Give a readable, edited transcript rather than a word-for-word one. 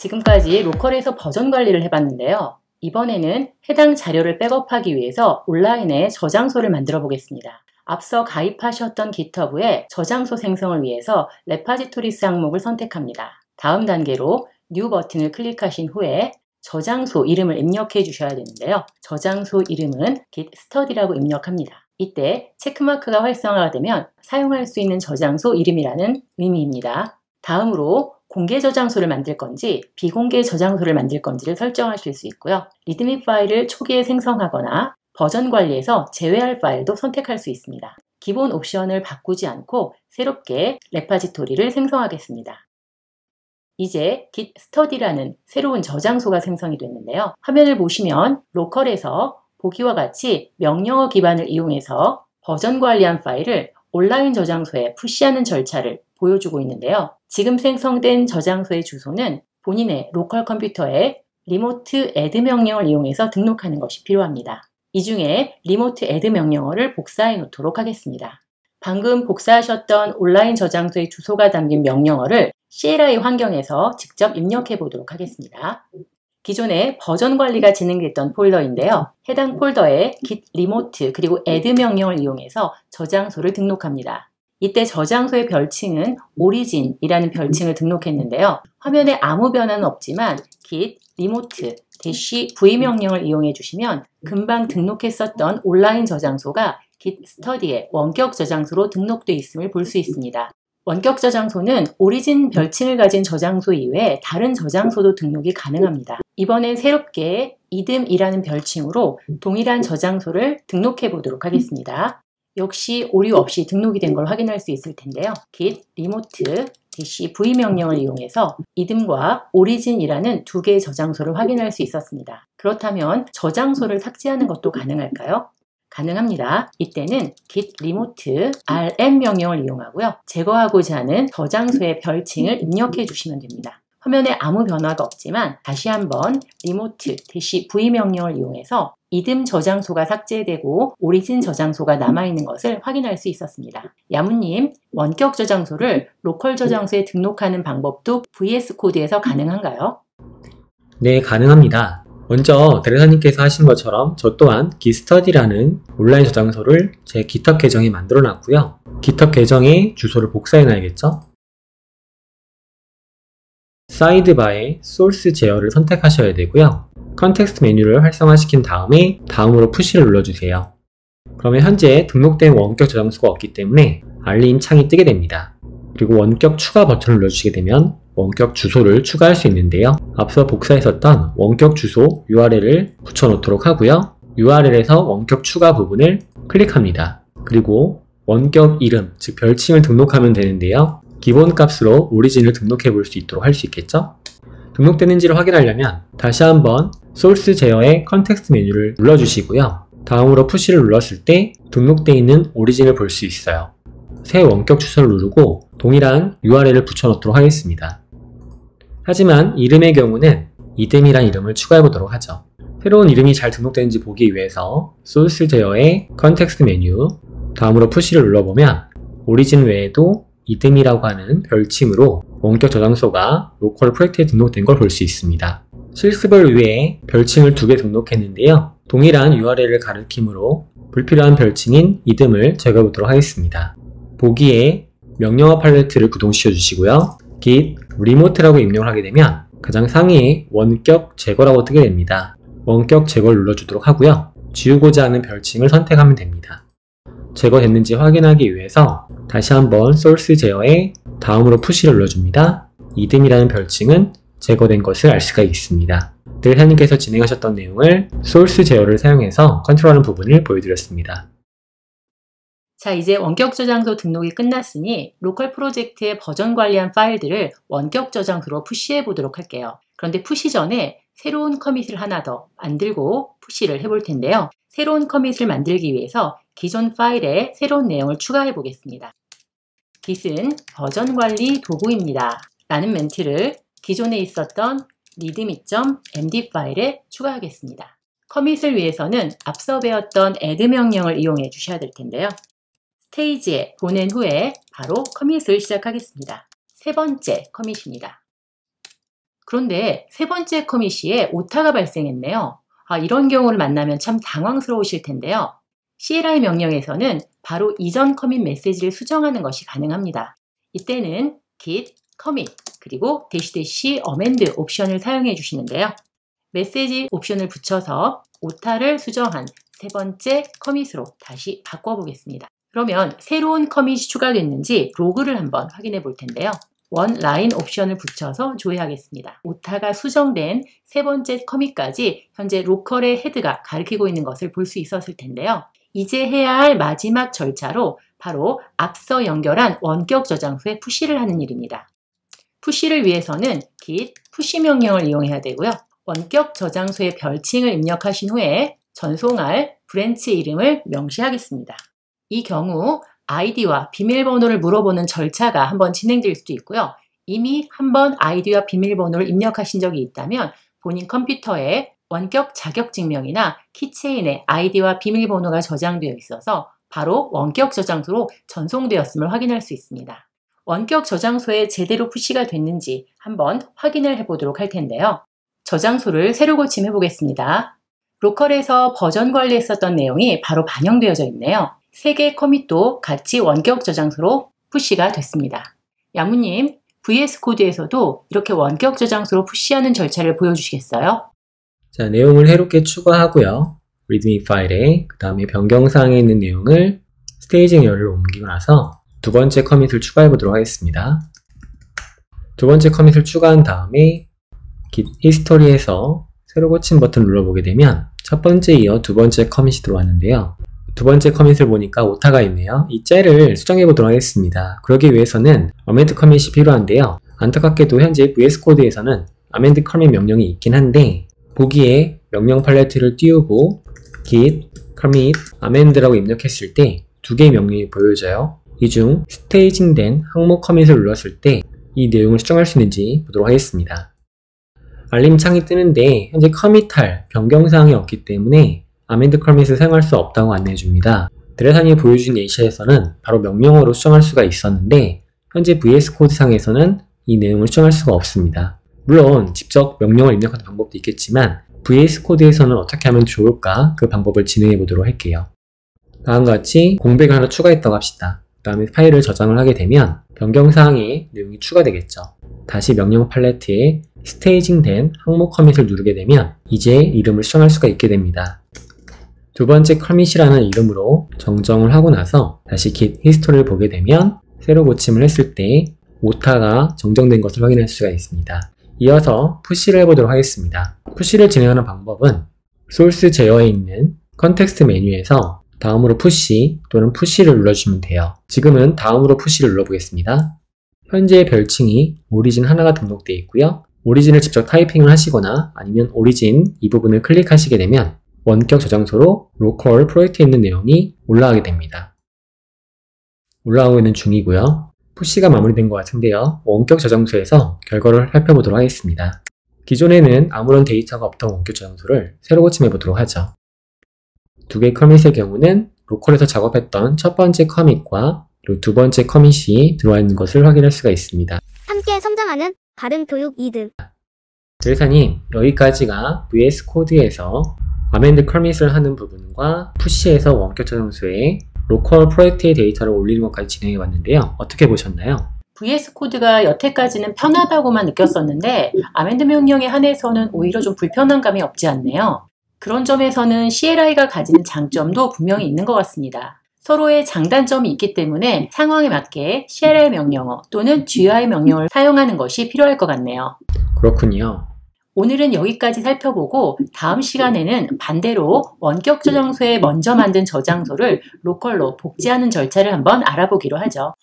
지금까지 로컬에서 버전 관리를 해봤는데요. 이번에는 해당 자료를 백업하기 위해서 온라인에 저장소를 만들어 보겠습니다. 앞서 가입하셨던 GitHub에 저장소 생성을 위해서 레파지토리스 항목을 선택합니다. 다음 단계로 New 버튼을 클릭하신 후에 저장소 이름을 입력해 주셔야 되는데요. 저장소 이름은 git study라고 입력합니다. 이때 체크마크가 활성화가 되면 사용할 수 있는 저장소 이름이라는 의미입니다. 다음으로 공개 저장소를 만들 건지 비공개 저장소를 만들 건지를 설정하실 수 있고요. 리드미 파일을 초기에 생성하거나 버전 관리에서 제외할 파일도 선택할 수 있습니다. 기본 옵션을 바꾸지 않고 새롭게 레파지토리를 생성하겠습니다. 이제 git study라는 새로운 저장소가 생성이 됐는데요. 화면을 보시면 로컬에서 보기와 같이 명령어 기반을 이용해서 버전 관리한 파일을 온라인 저장소에 푸시하는 절차를 보여주고 있는데요. 지금 생성된 저장소의 주소는 본인의 로컬 컴퓨터에 리모트 add 명령을 이용해서 등록하는 것이 필요합니다. 이 중에 리모트 add 명령어를 복사해 놓도록 하겠습니다. 방금 복사하셨던 온라인 저장소의 주소가 담긴 명령어를 CLI 환경에서 직접 입력해 보도록 하겠습니다. 기존에 버전 관리가 진행됐던 폴더인데요. 해당 폴더에 git remote 그리고 add 명령을 이용해서 저장소를 등록합니다. 이때 저장소의 별칭은 origin이라는 별칭을 등록했는데요. 화면에 아무 변화는 없지만 git remote -v 명령을 이용해 주시면 금방 등록했었던 온라인 저장소가 git study의 원격 저장소로 등록되어 있음을 볼 수 있습니다. 원격 저장소는 오리진 별칭을 가진 저장소 이외에 다른 저장소도 등록이 가능합니다. 이번엔 새롭게 이듬이라는 별칭으로 동일한 저장소를 등록해 보도록 하겠습니다. 역시 오류 없이 등록이 된 걸 확인할 수 있을 텐데요. git remote -v 명령을 이용해서 이듬과 오리진이라는 두 개의 저장소를 확인할 수 있었습니다. 그렇다면 저장소를 삭제하는 것도 가능할까요? 가능합니다. 이때는 git remote rm 명령을 이용하고요. 제거하고자 하는 저장소의 별칭을 입력해 주시면 됩니다. 화면에 아무 변화가 없지만 다시 한번 remote -v 명령을 이용해서 이듬 저장소가 삭제되고 오리진 저장소가 남아있는 것을 확인할 수 있었습니다. 야무님, 원격 저장소를 로컬 저장소에 등록하는 방법도 VS 코드에서 가능한가요? 네, 가능합니다. 먼저 대리사님께서 하신 것처럼 저 또한 gitstudy라는 온라인 저장소를 제 GitHub 계정에 만들어 놨고요. GitHub 계정에 주소를 복사해 놔야겠죠? 사이드바에 소스 제어를 선택하셔야 되고요. 컨텍스트 메뉴를 활성화시킨 다음에 다음으로 푸시를 눌러주세요. 그러면 현재 등록된 원격 저장소가 없기 때문에 알림 창이 뜨게 됩니다. 그리고 원격 추가 버튼을 눌러주시게 되면 원격 주소를 추가할 수 있는데요. 앞서 복사했었던 원격 주소 URL을 붙여놓도록 하고요. URL에서 원격 추가 부분을 클릭합니다. 그리고 원격 이름, 즉 별칭을 등록하면 되는데요. 기본 값으로 오리진을 등록해 볼 수 있도록 할 수 있겠죠? 등록되는지를 확인하려면 다시 한번 소스 제어의 컨텍스트 메뉴를 눌러주시고요. 다음으로 푸시를 눌렀을 때 등록되어 있는 오리진을 볼 수 있어요. 새 원격 주소를 누르고 동일한 URL을 붙여놓도록 하겠습니다. 하지만 이름의 경우는 이듬이란 이름을 추가해 보도록 하죠. 새로운 이름이 잘 등록되는지 보기 위해서 소스 제어의 컨텍스트 메뉴 다음으로 푸시를 눌러보면 오리진 외에도 이듬이라고 하는 별칭으로 원격 저장소가 로컬 프로젝트에 등록된 걸 볼 수 있습니다. 실습을 위해 별칭을 2개 등록했는데요. 동일한 URL을 가리키므로 불필요한 별칭인 이듬을 제거해 보도록 하겠습니다. 보기에 명령어 팔레트를 구동시켜 주시고요. git remote라고 입력을 하게 되면 가장 상위에 원격 제거라고 뜨게 됩니다. 원격 제거를 눌러주도록 하고요. 지우고자 하는 별칭을 선택하면 됩니다. 제거됐는지 확인하기 위해서 다시 한번 소스 제어에 다음으로 푸시를 눌러줍니다. 이듬이라는 별칭은 제거된 것을 알 수가 있습니다. 대리사님께서 진행하셨던 내용을 소스 제어를 사용해서 컨트롤하는 부분을 보여드렸습니다. 자, 이제 원격 저장소 등록이 끝났으니 로컬 프로젝트의 버전 관리한 파일들을 원격 저장소로 푸시해 보도록 할게요. 그런데 푸시 전에 새로운 커밋을 하나 더 만들고 푸시를 해볼 텐데요. 새로운 커밋을 만들기 위해서 기존 파일에 새로운 내용을 추가해 보겠습니다. git은 버전 관리 도구입니다. 라는 멘트를 기존에 있었던 readme.md 파일에 추가하겠습니다. 커밋을 위해서는 앞서 배웠던 add 명령을 이용해 주셔야 될 텐데요. 스테이지에 보낸 후에 바로 커밋을 시작하겠습니다. 세 번째 커밋입니다. 그런데 세 번째 커밋시에 오타가 발생했네요. 이런 경우를 만나면 참 당황스러우실 텐데요. CLI 명령에서는 바로 이전 커밋 메시지를 수정하는 것이 가능합니다. 이때는 git commit 그리고 --- amend 옵션을 사용해 주시는데요. 메시지 옵션을 붙여서 오타를 수정한 세 번째 커밋으로 다시 바꿔보겠습니다. 그러면 새로운 커밋이 추가됐는지 로그를 한번 확인해 볼 텐데요. 원 라인 옵션을 붙여서 조회하겠습니다. 오타가 수정된 세 번째 커밋까지 현재 로컬의 헤드가 가리키고 있는 것을 볼 수 있었을 텐데요. 이제 해야 할 마지막 절차로 바로 앞서 연결한 원격 저장소에 푸시를 하는 일입니다. 푸시를 위해서는 git push 명령을 이용해야 되고요. 원격 저장소의 별칭을 입력하신 후에 전송할 브랜치 이름을 명시하겠습니다. 이 경우 아이디와 비밀번호를 물어보는 절차가 한번 진행될 수도 있고요. 이미 한번 아이디와 비밀번호를 입력하신 적이 있다면 본인 컴퓨터에 원격 자격증명이나 키체인에 아이디와 비밀번호가 저장되어 있어서 바로 원격 저장소로 전송되었음을 확인할 수 있습니다. 원격 저장소에 제대로 푸시가 됐는지 한번 확인을 해보도록 할 텐데요. 저장소를 새로 고침해 보겠습니다. 로컬에서 버전 관리했었던 내용이 바로 반영되어져 있네요. 3개 커밋도 같이 원격 저장소로 푸시가 됐습니다. 양무님, VS 코드에서도 이렇게 원격 저장소로 푸시하는 절차를 보여주시겠어요? 자, 내용을 새롭게 추가하고요. readme 파일에 그 다음에 변경사항에 있는 내용을 스테이징 열로 옮기고 나서 두 번째 커밋을 추가해 보도록 하겠습니다. 두 번째 커밋을 추가한 다음에 git history에서 새로 고친 버튼을 눌러보게 되면 첫 번째 이어 두 번째 커밋이 들어왔는데요. 두 번째 커밋을 보니까 오타가 있네요. 이 짤을 수정해 보도록 하겠습니다. 그러기 위해서는 amend 커밋이 필요한데요. 안타깝게도 현재 VS 코드에서는 amend 커밋 명령이 있긴 한데 보기에 명령 팔레트를 띄우고 git commit amend라고 입력했을 때 두 개의 명령이 보여져요. 이 중 스테이징된 항목 커밋을 눌렀을 때 이 내용을 수정할 수 있는지 보도록 하겠습니다. 알림 창이 뜨는데 현재 커밋할 변경사항이 없기 때문에 amend 커밋을 사용할 수 없다고 안내해 줍니다. 드레산이 보여준 예시에서는 바로 명령어로 수정할 수가 있었는데 현재 VS 코드상에서는 이 내용을 수정할 수가 없습니다. 물론 직접 명령을 입력하는 방법도 있겠지만 VS 코드에서는 어떻게 하면 좋을까 그 방법을 진행해 보도록 할게요. 다음과 같이 공백을 하나 추가했다고 합시다. 그 다음에 파일을 저장을 하게 되면 변경사항의 내용이 추가되겠죠. 다시 명령 팔레트에 스테이징된 항목 커밋을 누르게 되면 이제 이름을 수정할 수가 있게 됩니다. 두 번째 커밋이라는 이름으로 정정을 하고 나서 다시 git history를 보게 되면 새로 고침을 했을 때 오타가 정정된 것을 확인할 수가 있습니다. 이어서 푸시를 해보도록 하겠습니다. 푸시를 진행하는 방법은 소스 제어에 있는 컨텍스트 메뉴에서 다음으로 푸시 또는 푸시를 눌러주시면 돼요. 지금은 다음으로 푸시를 눌러보겠습니다. 현재 별칭이 오리진 하나가 등록되어 있고요. 오리진을 직접 타이핑을 하시거나 아니면 오리진 이 부분을 클릭하시게 되면 원격 저장소로 로컬 프로젝트에 있는 내용이 올라가게 됩니다. 올라오고 있는 중이고요. 푸시가 마무리된 것 같은데요. 원격 저장소에서 결과를 살펴보도록 하겠습니다. 기존에는 아무런 데이터가 없던 원격 저장소를 새로 고침해 보도록 하죠. 두 개의 커밋의 경우는 로컬에서 작업했던 첫 번째 커밋과 그리고 두 번째 커밋이 들어와 있는 것을 확인할 수가 있습니다. 함께 성장하는 바른 교육 2등. 드레사님, 여기까지가 VS 코드에서 amend 커밋을 하는 부분과 푸시에서 원격 저장소에 로컬 프로젝트의 데이터를 올리는 것까지 진행해 봤는데요. 어떻게 보셨나요? VS 코드가 여태까지는 편하다고만 느꼈었는데 amend 명령에 한해서는 오히려 좀 불편한 감이 없지 않네요. 그런 점에서는 CLI가 가지는 장점도 분명히 있는 것 같습니다. 서로의 장단점이 있기 때문에 상황에 맞게 CLI 명령어 또는 GUI 명령을 사용하는 것이 필요할 것 같네요. 그렇군요. 오늘은 여기까지 살펴보고 다음 시간에는 반대로 원격 저장소에 먼저 만든 저장소를 로컬로 복제하는 절차를 한번 알아보기로 하죠.